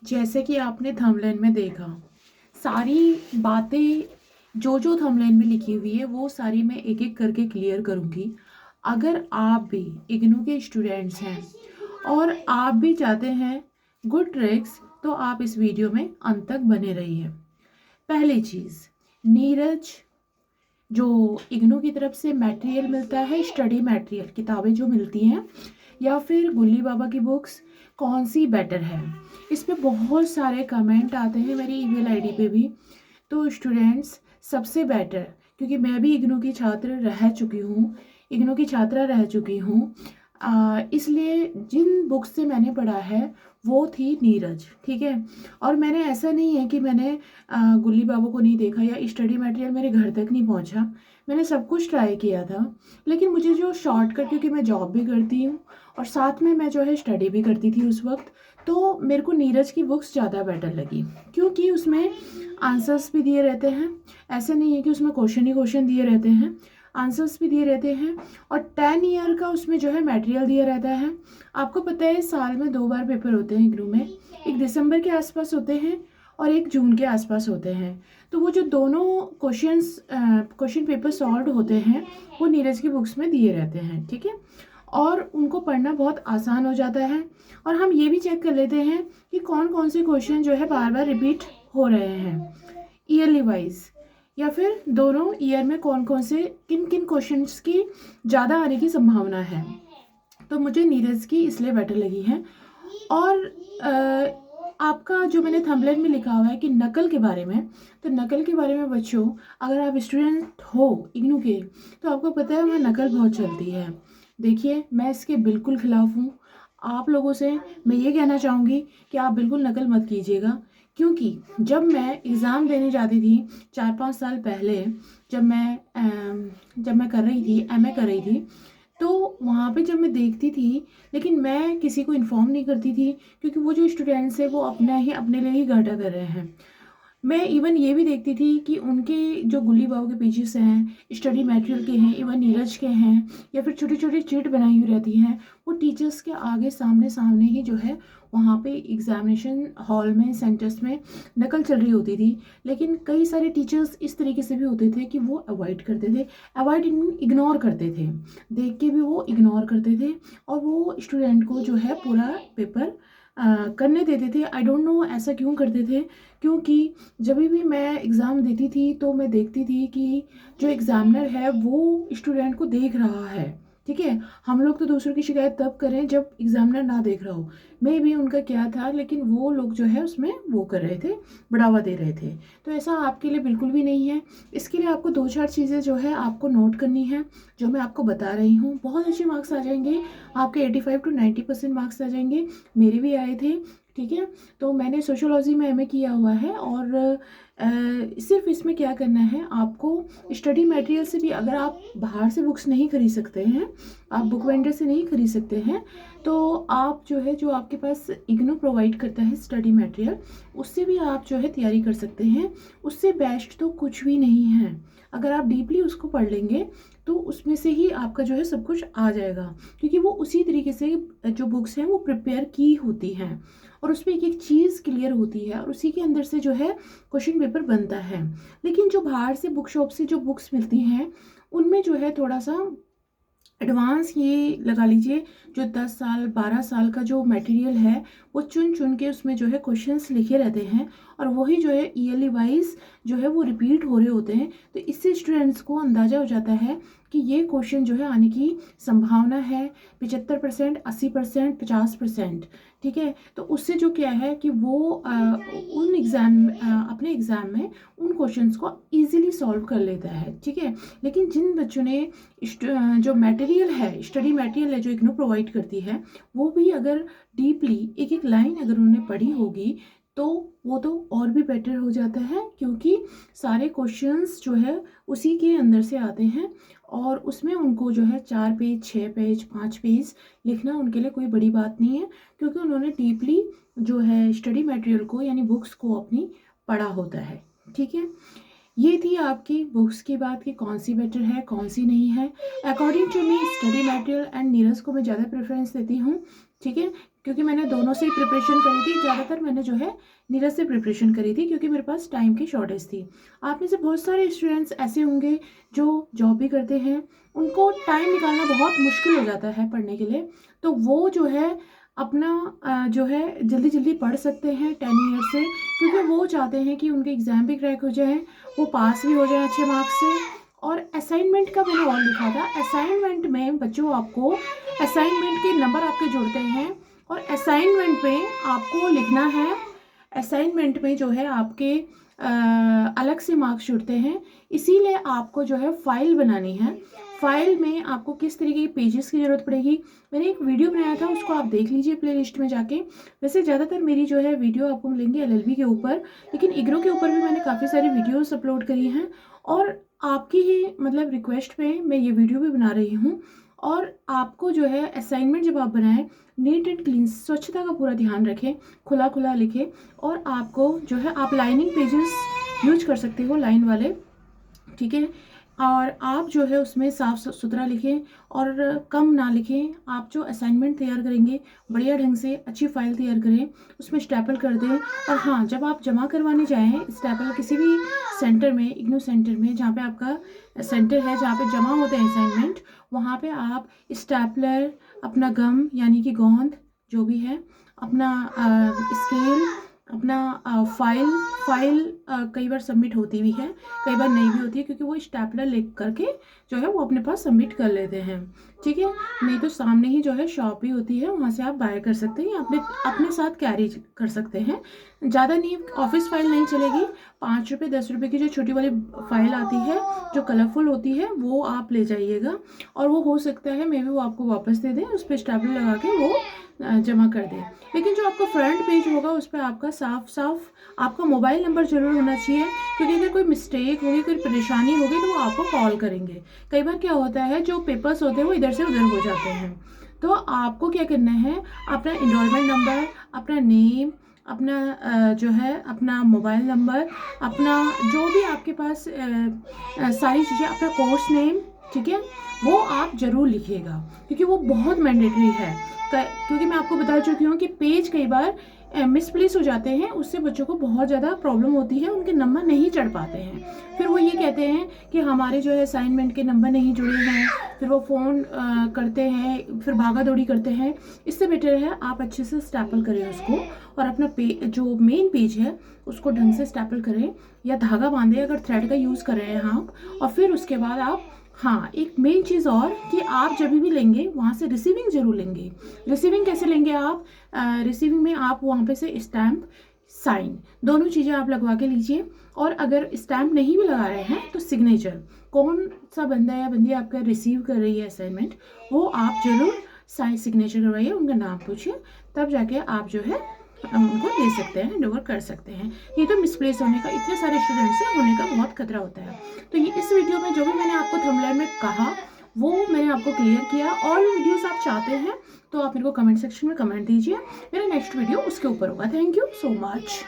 जैसे कि आपने थंबनेल में देखा, सारी बातें जो जो थंबनेल में लिखी हुई है वो सारी मैं एक एक करके क्लियर करूँगी। अगर आप भी इग्नू के स्टूडेंट्स हैं और आप भी चाहते हैं गुड ट्रिक्स, तो आप इस वीडियो में अंत तक बने रहिए। पहली चीज़, नीरज जो इग्नू की तरफ से मटेरियल मिलता है, स्टडी मटेरियल किताबें जो मिलती हैं, या फिर गुल्ली बाबा की बुक्स, कौन सी बेटर है? इस पे बहुत सारे कमेंट आते हैं मेरी ईमेल आईडी पे भी। तो स्टूडेंट्स, सबसे बेटर, क्योंकि मैं भी इग्नू की छात्र रह चुकी हूँ, इग्नू की छात्रा रह चुकी हूँ, इसलिए जिन बुक्स से मैंने पढ़ा है वो थी नीरज, ठीक है। और मैंने ऐसा नहीं है कि मैंने गुल्ली बाबू को नहीं देखा या स्टडी मटेरियल मेरे घर तक नहीं पहुंचा। मैंने सब कुछ ट्राई किया था, लेकिन मुझे जो शॉर्टकट, क्योंकि मैं जॉब भी करती हूँ और साथ में मैं जो है स्टडी भी करती थी उस वक्त, तो मेरे को नीरज की बुक्स ज़्यादा बेटर लगी, क्योंकि उसमें आंसर्स भी दिए रहते हैं। ऐसे नहीं है कि उसमें क्वेश्चन ही क्वेश्चन दिए रहते हैं, आंसर्स भी दिए रहते हैं। और 10 ईयर का उसमें जो है मटेरियल दिया रहता है। आपको पता है साल में 2 बार पेपर होते हैं इग्नू में, एक दिसंबर के आसपास होते हैं और एक जून के आसपास होते हैं। तो वो जो दोनों क्वेश्चन पेपर सॉल्व होते हैं वो नीरज की बुक्स में दिए रहते हैं, ठीक है। और उनको पढ़ना बहुत आसान हो जाता है। और हम ये भी चेक कर लेते हैं कि कौन कौन से क्वेश्चन जो है बार बार रिपीट हो रहे हैं ईयरली वाइज, या फिर दोनों ईयर में कौन कौन से किन किन क्वेश्चंस की ज़्यादा आने की संभावना है। तो मुझे नीरज की इसलिए बेटर लगी है। और आपका जो मैंने थंबनेल में लिखा हुआ है कि नकल के बारे में, तो नकल के बारे में बच्चों, अगर आप स्टूडेंट हो इग्नू के, तो आपको पता है वहाँ नकल बहुत चलती है। देखिए, मैं इसके बिल्कुल खिलाफ हूँ। आप लोगों से मैं ये कहना चाहूँगी कि आप बिल्कुल नकल मत कीजिएगा, क्योंकि जब मैं एग्ज़ाम देने जाती थी 4-5 साल पहले, जब मैं कर रही थी, एमए कर रही थी, तो वहाँ पे जब मैं देखती थी, लेकिन मैं किसी को इन्फॉर्म नहीं करती थी, क्योंकि वो जो स्टूडेंट्स है वो अपने लिए ही घाटा कर रहे हैं। मैं इवन ये भी देखती थी कि उनके जो गुल्ली बाबू के पेजेस हैं, स्टडी मटेरियल के हैं, इवन नीरज के हैं, या फिर छोटी छोटी चीट बनाई हुई रहती हैं, वो टीचर्स के आगे सामने सामने ही जो है वहाँ पे एग्जामिनेशन हॉल में, सेंटर्स में नकल चल रही होती थी। लेकिन कई सारे टीचर्स इस तरीके से भी होते थे कि वो अवॉइड करते थे, अवॉइड इग्नोर करते थे, देख के भी वो इग्नोर करते थे, और वो स्टूडेंट को जो है पूरा पेपर करने देते थे। आई डोंट नो ऐसा क्यों करते थे, क्योंकि जब भी मैं एग्ज़ाम देती थी तो मैं देखती थी कि जो एग्ज़ामिनर है वो स्टूडेंट को देख रहा है, ठीक है। हम लोग तो दूसरों की शिकायत तब करें जब एग्ज़ामिनर ना देख रहा हो, मे भी उनका क्या था, लेकिन वो लोग जो है उसमें वो कर रहे थे, बढ़ावा दे रहे थे। तो ऐसा आपके लिए बिल्कुल भी नहीं है। इसके लिए आपको 2-4 चीज़ें जो है आपको नोट करनी है, जो मैं आपको बता रही हूँ। बहुत अच्छे मार्क्स आ जाएंगे आपके, 85 to 90% मार्क्स आ जाएंगे। मेरे भी आए थे, ठीक है। तो मैंने सोशियोलॉजी में एमए किया हुआ है, और सिर्फ इसमें क्या करना है आपको, स्टडी मटेरियल से भी, अगर आप बाहर से बुक्स नहीं खरीद सकते हैं, आप बुक वेंडर से नहीं खरीद सकते हैं, तो आप जो है, जो आपके पास इग्नू प्रोवाइड करता है स्टडी मटेरियल, उससे भी आप जो है तैयारी कर सकते हैं। उससे बेस्ट तो कुछ भी नहीं है। अगर आप डीपली उसको पढ़ लेंगे तो उसमें से ही आपका जो है सब कुछ आ जाएगा, क्योंकि वो उसी तरीके से जो बुक्स हैं वो प्रिपेयर की होती हैं, और उसमें एक एक चीज़ क्लियर होती है, और उसी के अंदर से जो है क्वेश्चन पेपर बनता है। लेकिन जो बाहर से बुक शॉप से जो बुक्स मिलती हैं उनमें जो है थोड़ा सा एडवांस, ये लगा लीजिए, जो 10 साल 12 साल का जो मटेरियल है वो चुन चुन के उसमें जो है क्वेश्चंस लिखे रहते हैं, और वही जो है ईयरली वाइज जो है वो रिपीट हो रहे होते हैं। तो इससे स्टूडेंट्स को अंदाज़ा हो जाता है कि ये क्वेश्चन जो है आने की संभावना है 75%, 80%, 50%, ठीक है। तो उससे जो क्या है कि वो उन अपने एग्ज़ाम में उन क्वेश्चंस को इजीली सॉल्व कर लेता है, ठीक है। लेकिन जिन बच्चों ने जो मटेरियल है, स्टडी मटेरियल है जो इग्नू प्रोवाइड करती है, वो भी अगर डीपली एक एक लाइन अगर उन्होंने पढ़ी होगी, तो वो तो और भी बेटर हो जाता है, क्योंकि सारे क्वेश्चंस जो है उसी के अंदर से आते हैं, और उसमें उनको जो है 4 पेज, 6 पेज, 5 पेज लिखना उनके लिए कोई बड़ी बात नहीं है, क्योंकि उन्होंने डीपली जो है स्टडी मटेरियल को, यानी बुक्स को अपनी पढ़ा होता है, ठीक है। ये थी आपकी बुक्स की बात कि कौन सी बेटर है, कौन सी नहीं है। According to me, study material and Neeraj को मैं ज़्यादा प्रेफरेंस देती हूँ, ठीक है, क्योंकि मैंने दोनों से ही प्रिपरेशन करी थी। ज़्यादातर मैंने जो है नीरज से प्रिपरेशन करी थी क्योंकि मेरे पास टाइम की शॉर्टेज थी। आप में से बहुत सारे स्टूडेंट्स ऐसे होंगे जो जॉब भी करते हैं, उनको टाइम निकालना बहुत मुश्किल हो जाता है पढ़ने के लिए, तो वो जो है अपना जो है जल्दी जल्दी पढ़ सकते हैं 10 ईयर से, क्योंकि वो चाहते हैं कि उनके एग्ज़ाम भी क्रैक हो जाए, वो पास भी हो जाए अच्छे मार्क्स से। और असाइनमेंट का मैंने और लिखा था, असाइनमेंट में बच्चों आपको असाइनमेंट के नंबर आपके जुड़ते हैं और असाइनमेंट में आपको लिखना है, असाइनमेंट में जो है आपके अलग से मार्क्स जुड़ते हैं। इसीलिए आपको जो है फाइल बनानी है। फाइल में आपको किस तरीके के पेजेस की ज़रूरत पड़ेगी, मैंने एक वीडियो बनाया था, उसको आप देख लीजिए प्लेलिस्ट में जाके। वैसे ज़्यादातर मेरी जो है वीडियो आपको मिलेंगी एलएलबी के ऊपर, लेकिन इग्रो के ऊपर भी मैंने काफ़ी सारी वीडियोस अपलोड करी हैं और आपकी ही मतलब रिक्वेस्ट पे मैं ये वीडियो भी बना रही हूँ। और आपको जो है असाइनमेंट जब आप बनाएं, नीट एंड क्लीन, स्वच्छता का पूरा ध्यान रखें, खुला खुला लिखें। और आपको जो है आप लाइनिंग पेजेस यूज कर सकते हो, लाइन वाले, ठीक है। और आप जो है उसमें साफ सुथरा लिखें और कम ना लिखें। आप जो असाइनमेंट तैयार करेंगे बढ़िया ढंग से अच्छी फाइल तैयार करें, उसमें स्टेपल कर दें। और हाँ, जब आप जमा करवाने जाएं स्टेपल किसी भी सेंटर में, इग्नू सेंटर में, जहाँ पे आपका सेंटर है, जहाँ पे जमा होते हैं असाइनमेंट, वहाँ पे आप स्टेपलर, अपना गम यानी कि गोंद जो भी है, अपना स्केल, अपना फाइल कई बार सबमिट होती भी है, कई बार नहीं भी होती है, क्योंकि वो स्टेपलर लिख करके जो है वो अपने पास सबमिट कर लेते हैं, ठीक है। नहीं तो सामने ही जो है शॉप भी होती है, वहाँ से आप बाय कर सकते हैं, अपने साथ कैरी कर सकते हैं। ज़्यादा नहीं, ऑफिस फाइल नहीं चलेगी, 5 रुपये 10 रुपये की जो छोटी वाली फाइल आती है जो कलरफुल होती है, वो आप ले जाइएगा। और वो हो सकता है मे भी वो आपको वापस दे दें, उस पर स्टेपलर लगा के वो जमा कर दें। लेकिन जो आपका फ्रंट पेज होगा उस पर आपका साफ साफ आपका मोबाइल नंबर जरूर होना चाहिए, क्योंकि अगर कोई मिस्टेक होगी, कोई परेशानी होगी, तो वो आपको कॉल करेंगे। कई बार क्या होता है, जो पेपर्स होते हैं वो इधर से उधर हो जाते हैं। तो आपको क्या करना है, अपना इनरोलमेंट नंबर, अपना नेम, अपना जो है अपना मोबाइल नंबर, अपना जो भी आपके पास सारी चीज़ें, अपना कोर्स नेम, ठीक है, वो आप ज़रूर लिखिएगा, क्योंकि वो बहुत मैंडेटरी है। क्योंकि मैं आपको बता चुकी हूँ कि पेज कई बार मिसप्लेस हो जाते हैं, उससे बच्चों को बहुत ज़्यादा प्रॉब्लम होती है, उनके नंबर नहीं चढ़ पाते हैं। फिर वो ये कहते हैं कि हमारे जो है असाइनमेंट के नंबर नहीं जुड़े हैं, फिर वो फ़ोन करते हैं, फिर भागा दौड़ी करते हैं। इससे बेटर है आप अच्छे से स्टेपल करें उसको, और अपना जो मेन पेज है उसको ढंग से स्टेपल करें या धागा बांधें अगर थ्रेड का यूज़ कर रहे हैं आप। और फिर उसके बाद आप, हाँ, एक मेन चीज़ और कि आप जब भी लेंगे वहाँ से रिसीविंग जरूर लेंगे। रिसीविंग कैसे लेंगे आप, रिसीविंग में आप वहाँ पे से स्टैम्प, साइन, दोनों चीज़ें आप लगवा के लीजिए। और अगर स्टैम्प नहीं भी लगा रहे हैं तो सिग्नेचर, कौन सा बंदा या बंदी आपका रिसीव कर रही है असाइनमेंट, वो आप जरूर साइन सिग्नेचर करवाइए, उनका नाम पूछिए, तब जाके आप जो है उनको दे सकते हैं, हैंडओवर कर सकते हैं। ये तो मिसप्लेस होने का, इतने सारे स्टूडेंट से होने का बहुत खतरा होता है। तो ये इस वीडियो में जो भी मैंने आपको थंबनेल में कहा वो मैंने आपको क्लियर किया। और वीडियोस आप चाहते हैं तो आप मेरे को कमेंट सेक्शन में कमेंट दीजिए, मेरा नेक्स्ट वीडियो उसके ऊपर होगा। Thank you so much.